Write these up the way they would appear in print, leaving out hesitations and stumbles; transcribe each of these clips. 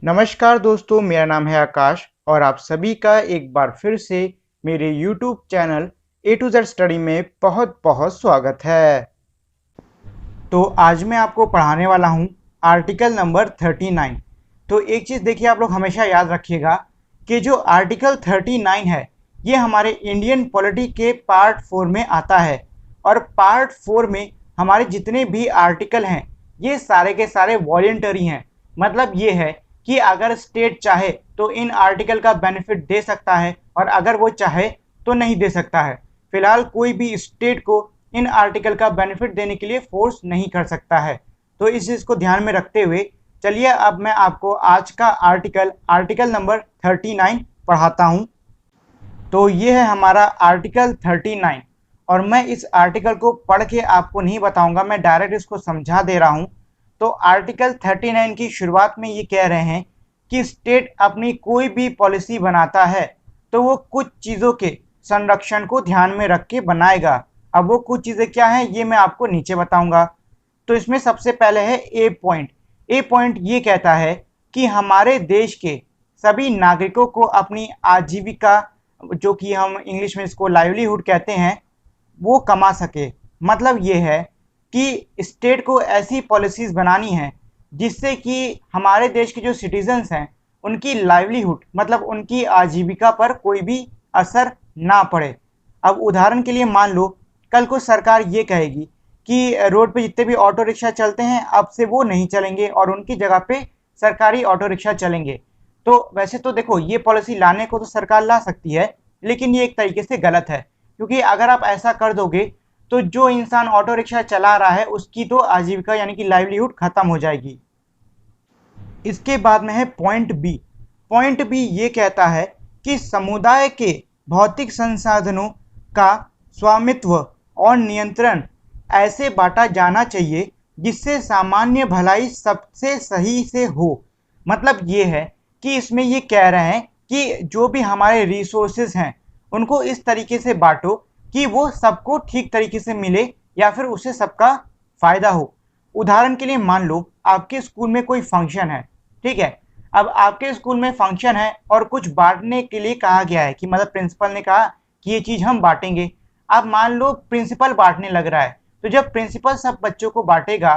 नमस्कार दोस्तों, मेरा नाम है आकाश और आप सभी का एक बार फिर से मेरे YouTube channel A to Z study में बहुत बहुत स्वागत है। तो आज मैं आपको पढ़ाने वाला हूँ आर्टिकल नंबर 39। तो एक चीज़ देखिए, आप लोग हमेशा याद रखिएगा कि जो आर्टिकल 39 है ये हमारे इंडियन पॉलिटी के पार्ट 4 में आता है। और पार्ट 4 में हमारे जितने भी आर्टिकल हैं ये सारे के सारे वॉलेंटरी हैं। मतलब ये है कि अगर स्टेट चाहे तो इन आर्टिकल का बेनिफिट दे सकता है और अगर वो चाहे तो नहीं दे सकता है। फिलहाल कोई भी स्टेट को इन आर्टिकल का बेनिफिट देने के लिए फोर्स नहीं कर सकता है। तो इस चीज़ को ध्यान में रखते हुए चलिए अब मैं आपको आज का आर्टिकल नंबर 39 पढ़ाता हूँ। तो ये है हमारा आर्टिकल 39 और मैं इस आर्टिकल को पढ़ के आपको नहीं बताऊंगा, मैं डायरेक्ट इसको समझा दे रहा हूँ। तो आर्टिकल 39 की शुरुआत में ये कह रहे हैं कि स्टेट अपनी कोई भी पॉलिसी बनाता है तो वो कुछ चीज़ों के संरक्षण को ध्यान में रख के बनाएगा। अब वो कुछ चीज़ें क्या हैं ये मैं आपको नीचे बताऊंगा। तो इसमें सबसे पहले है ए पॉइंट। ए पॉइंट ये कहता है कि हमारे देश के सभी नागरिकों को अपनी आजीविका, जो कि हम इंग्लिश में इसको लाइवलीहुड कहते हैं, वो कमा सके। मतलब ये है कि स्टेट को ऐसी पॉलिसीज़ बनानी है जिससे कि हमारे देश के जो सिटीजन्स हैं उनकी लाइवलीहुड मतलब उनकी आजीविका पर कोई भी असर ना पड़े। अब उदाहरण के लिए मान लो कल को सरकार ये कहेगी कि रोड पे जितने भी ऑटो रिक्शा चलते हैं अब से वो नहीं चलेंगे और उनकी जगह पे सरकारी ऑटो रिक्शा चलेंगे। तो वैसे तो देखो ये पॉलिसी लाने को तो सरकार ला सकती है, लेकिन ये एक तरीके से गलत है, क्योंकि अगर आप ऐसा कर दोगे तो जो इंसान ऑटो रिक्शा चला रहा है उसकी तो आजीविका यानी कि लाइवलीहुड खत्म हो जाएगी। इसके बाद में है पॉइंट बी। पॉइंट बी ये कहता है कि समुदाय के भौतिक संसाधनों का स्वामित्व और नियंत्रण ऐसे बांटा जाना चाहिए जिससे सामान्य भलाई सबसे सही से हो। मतलब ये है कि इसमें ये कह रहे हैं कि जो भी हमारे रिसोर्सेज हैं उनको इस तरीके से बांटो कि वो सबको ठीक तरीके से मिले या फिर उससे सबका फायदा हो। उदाहरण के लिए मान लो आपके स्कूल में कोई फंक्शन है, ठीक है। अब आपके स्कूल में फंक्शन है और कुछ बांटने के लिए कहा गया है कि मतलब प्रिंसिपल ने कहा कि ये चीज़ हम बांटेंगे। अब मान लो प्रिंसिपल बांटने लग रहा है, तो जब प्रिंसिपल सब बच्चों को बांटेगा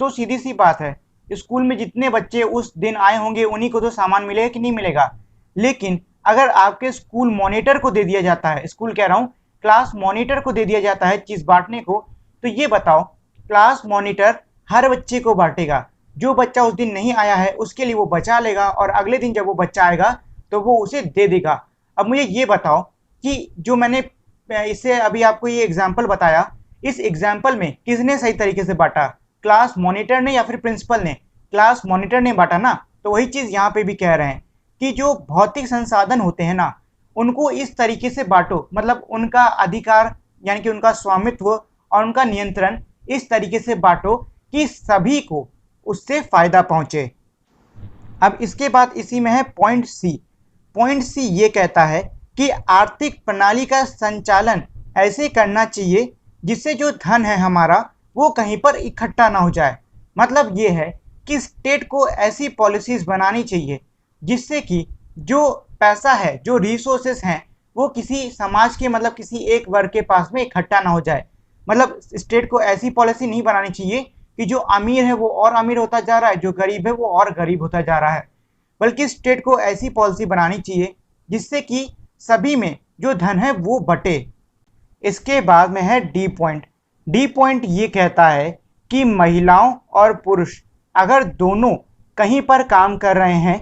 तो सीधी सी बात है स्कूल में जितने बच्चे उस दिन आए होंगे उन्हीं को तो सामान मिलेगा कि नहीं मिलेगा। लेकिन अगर आपके स्कूल मॉनिटर को दे दिया जाता है, स्कूल कह रहा हूँ क्लास मॉनिटर को दे दिया जाता है चीज़ बांटने को, तो ये बताओ क्लास मॉनिटर हर बच्चे को बांटेगा। जो बच्चा उस दिन नहीं आया है उसके लिए वो बचा लेगा और अगले दिन जब वो बच्चा आएगा तो वो उसे दे देगा। अब मुझे ये बताओ कि जो मैंने इससे अभी आपको ये एग्जाम्पल बताया, इस एग्जाम्पल में किसने सही तरीके से बांटा, क्लास मॉनिटर ने या फिर प्रिंसिपल ने? क्लास मॉनिटर ने बांटा ना। तो वही चीज़ यहाँ पे भी कह रहे हैं कि जो भौतिक संसाधन होते हैं ना उनको इस तरीके से बांटो, मतलब उनका अधिकार यानी कि उनका स्वामित्व और उनका नियंत्रण इस तरीके से बांटो कि सभी को उससे फायदा पहुंचे। अब इसके बाद इसी में है पॉइंट सी। पॉइंट सी ये कहता है कि आर्थिक प्रणाली का संचालन ऐसे करना चाहिए जिससे जो धन है हमारा वो कहीं पर इकट्ठा ना हो जाए। मतलब ये है कि स्टेट को ऐसी पॉलिसीज़ बनानी चाहिए जिससे कि जो पैसा है, जो रिसोर्सेस हैं, वो किसी समाज के मतलब किसी एक वर्ग के पास में इकट्ठा ना हो जाए। मतलब स्टेट को ऐसी पॉलिसी नहीं बनानी चाहिए कि जो अमीर है वो और अमीर होता जा रहा है, जो गरीब है वो और गरीब होता जा रहा है, बल्कि स्टेट को ऐसी पॉलिसी बनानी चाहिए जिससे कि सभी में जो धन है वो बटे। इसके बाद में है डी पॉइंट। डी पॉइंट ये कहता है कि महिलाओं और पुरुष अगर दोनों कहीं पर काम कर रहे हैं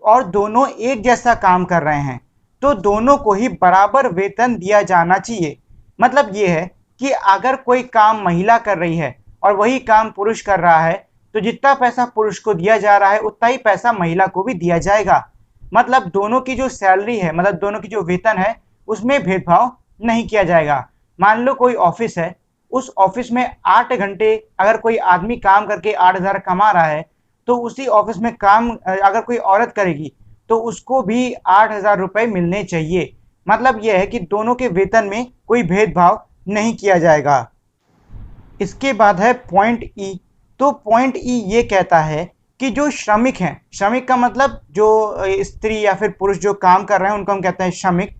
और दोनों एक जैसा काम कर रहे हैं तो दोनों को ही बराबर वेतन दिया जाना चाहिए। मतलब ये है कि अगर कोई काम महिला कर रही है और वही काम पुरुष कर रहा है तो जितना पैसा पुरुष को दिया जा रहा है उतना ही पैसा महिला को भी दिया जाएगा। मतलब दोनों की जो सैलरी है, मतलब दोनों की जो वेतन है उसमें भेदभाव नहीं किया जाएगा। मान लो कोई ऑफिस है, उस ऑफिस में 8 घंटे अगर कोई आदमी काम करके 8,000 कमा रहा है तो उसी ऑफिस में काम अगर कोई औरत करेगी तो उसको भी 8,000 रुपये मिलने चाहिए। मतलब यह है कि दोनों के वेतन में कोई भेदभाव नहीं किया जाएगा। इसके बाद है पॉइंट ई। तो पॉइंट ई ये कहता है कि जो श्रमिक हैं, श्रमिक का मतलब जो स्त्री या फिर पुरुष जो काम कर रहे हैं उनको हम कहते हैं श्रमिक,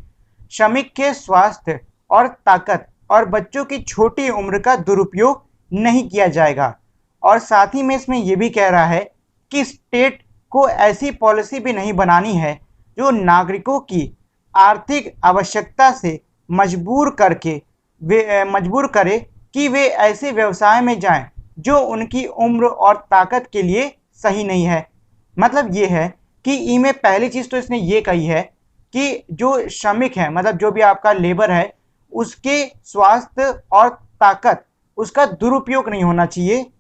श्रमिक के स्वास्थ्य और ताकत और बच्चों की छोटी उम्र का दुरुपयोग नहीं किया जाएगा। और साथ ही में इसमें यह भी कह रहा है कि स्टेट को ऐसी पॉलिसी भी नहीं बनानी है जो नागरिकों की आर्थिक आवश्यकता से मजबूर करे कि वे ऐसे व्यवसाय में जाएं जो उनकी उम्र और ताकत के लिए सही नहीं है। मतलब ये है कि ई में पहली चीज़ तो इसने ये कही है कि जो श्रमिक है, मतलब जो भी आपका लेबर है, उसके स्वास्थ्य और ताकत उसका दुरुपयोग नहीं होना चाहिए।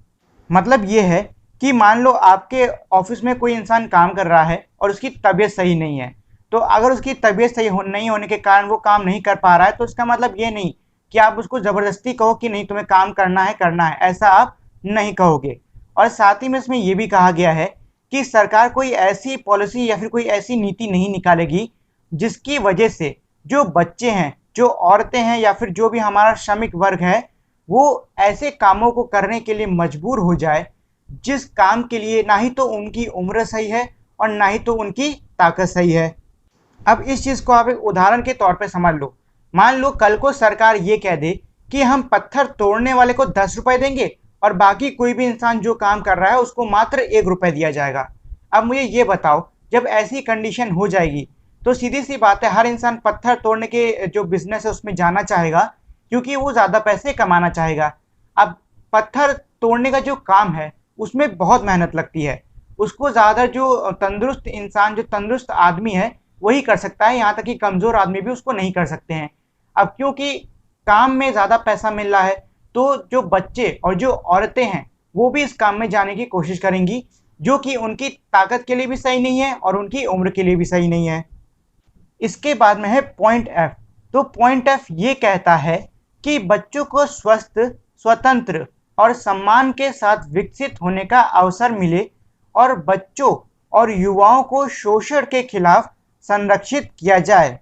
मतलब ये है कि मान लो आपके ऑफिस में कोई इंसान काम कर रहा है और उसकी तबीयत सही नहीं है, तो अगर उसकी तबीयत सही नहीं होने के कारण वो काम नहीं कर पा रहा है, तो इसका मतलब ये नहीं कि आप उसको ज़बरदस्ती कहो कि नहीं तुम्हें काम करना है, ऐसा आप नहीं कहोगे। और साथ ही में इसमें यह भी कहा गया है कि सरकार कोई ऐसी पॉलिसी या फिर कोई ऐसी नीति नहीं निकालेगी जिसकी वजह से जो बच्चे हैं, जो औरतें हैं या फिर जो भी हमारा श्रमिक वर्ग है, वो ऐसे कामों को करने के लिए मजबूर हो जाए जिस काम के लिए ना ही तो उनकी उम्र सही है और ना ही तो उनकी ताकत सही है। अब इस चीज़ को आप एक उदाहरण के तौर पे समझ लो। मान लो कल को सरकार ये कह दे कि हम पत्थर तोड़ने वाले को 10 रुपए देंगे और बाकी कोई भी इंसान जो काम कर रहा है उसको मात्र 1 रुपए दिया जाएगा। अब मुझे ये बताओ, जब ऐसी कंडीशन हो जाएगी तो सीधी सी बात है, हर इंसान पत्थर तोड़ने के जो बिजनेस है उसमें जाना चाहेगा क्योंकि वो ज़्यादा पैसे कमाना चाहेगा। अब पत्थर तोड़ने का जो काम है उसमें बहुत मेहनत लगती है, उसको ज़्यादा जो तंदुरुस्त इंसान, जो तंदुरुस्त आदमी है वही कर सकता है, यहाँ तक कि कमज़ोर आदमी भी उसको नहीं कर सकते हैं। अब क्योंकि काम में ज़्यादा पैसा मिल रहा है तो जो बच्चे और जो औरतें हैं वो भी इस काम में जाने की कोशिश करेंगी, जो कि उनकी ताकत के लिए भी सही नहीं है और उनकी उम्र के लिए भी सही नहीं है। इसके बाद में है पॉइंट एफ। तो पॉइंट एफ ये कहता है कि बच्चों को स्वस्थ, स्वतंत्र और सम्मान के साथ विकसित होने का अवसर मिले और बच्चों और युवाओं को शोषण के खिलाफ संरक्षित किया जाए।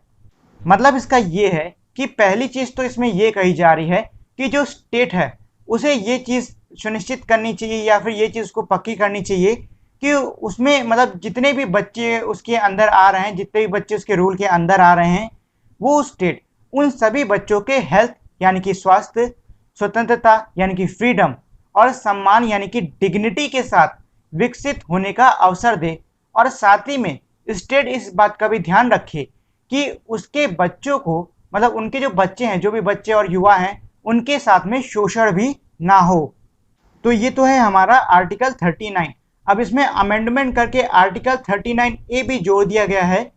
मतलब इसका ये है कि पहली चीज़ तो इसमें ये कही जा रही है कि जो स्टेट है उसे ये चीज़ सुनिश्चित करनी चाहिए या फिर ये चीज़ उसको पक्की करनी चाहिए कि उसमें मतलब जितने भी बच्चे उसके अंदर आ रहे हैं, जितने भी बच्चे उसके रूल के अंदर आ रहे हैं, वो स्टेट उन सभी बच्चों के हेल्थ यानी कि स्वास्थ्य, स्वतंत्रता यानी कि फ्रीडम और सम्मान यानी कि डिग्निटी के साथ विकसित होने का अवसर दे। और साथ ही में स्टेट इस बात का भी ध्यान रखे कि उसके बच्चों को, मतलब उनके जो बच्चे हैं, जो भी बच्चे और युवा हैं, उनके साथ में शोषण भी ना हो। तो ये तो है हमारा आर्टिकल 39। अब इसमें अमेंडमेंट करके आर्टिकल 39A भी जोड़ दिया गया है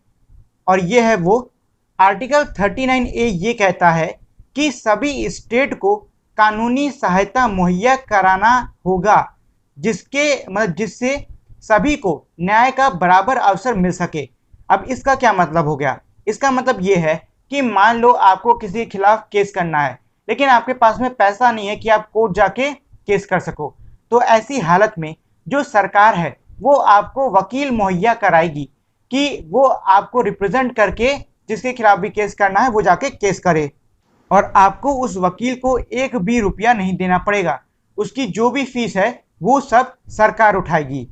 और ये है वो आर्टिकल 39A। ये कहता है कि सभी स्टेट को कानूनी सहायता मुहैया कराना होगा जिससे सभी को न्याय का बराबर अवसर मिल सके। अब इसका क्या मतलब हो गया? इसका मतलब ये है कि मान लो आपको किसी के खिलाफ केस करना है लेकिन आपके पास में पैसा नहीं है कि आप कोर्ट जाके केस कर सको, तो ऐसी हालत में जो सरकार है वो आपको वकील मुहैया कराएगी कि वो आपको रिप्रेजेंट करके जिसके खिलाफ भी केस करना है वो जाके केस करे और आपको उस वकील को एक भी रुपया नहीं देना पड़ेगा। उसकी जो भी फीस है वो सब सरकार उठाएगी।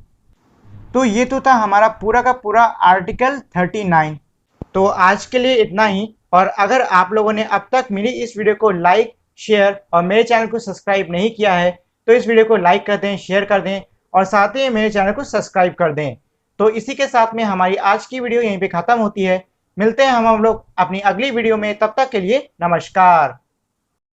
तो ये तो था हमारा पूरा का पूरा आर्टिकल 39। तो आज के लिए इतना ही। और अगर आप लोगों ने अब तक मेरी इस वीडियो को लाइक, शेयर और मेरे चैनल को सब्सक्राइब नहीं किया है तो इस वीडियो को लाइक कर दें, शेयर कर दें और साथ ही मेरे चैनल को सब्सक्राइब कर दें। तो इसी के साथ में हमारी आज की वीडियो यहीं पे ख़त्म होती है। मिलते हैं हम लोग अपनी अगली वीडियो में, तब तक के लिए नमस्कार।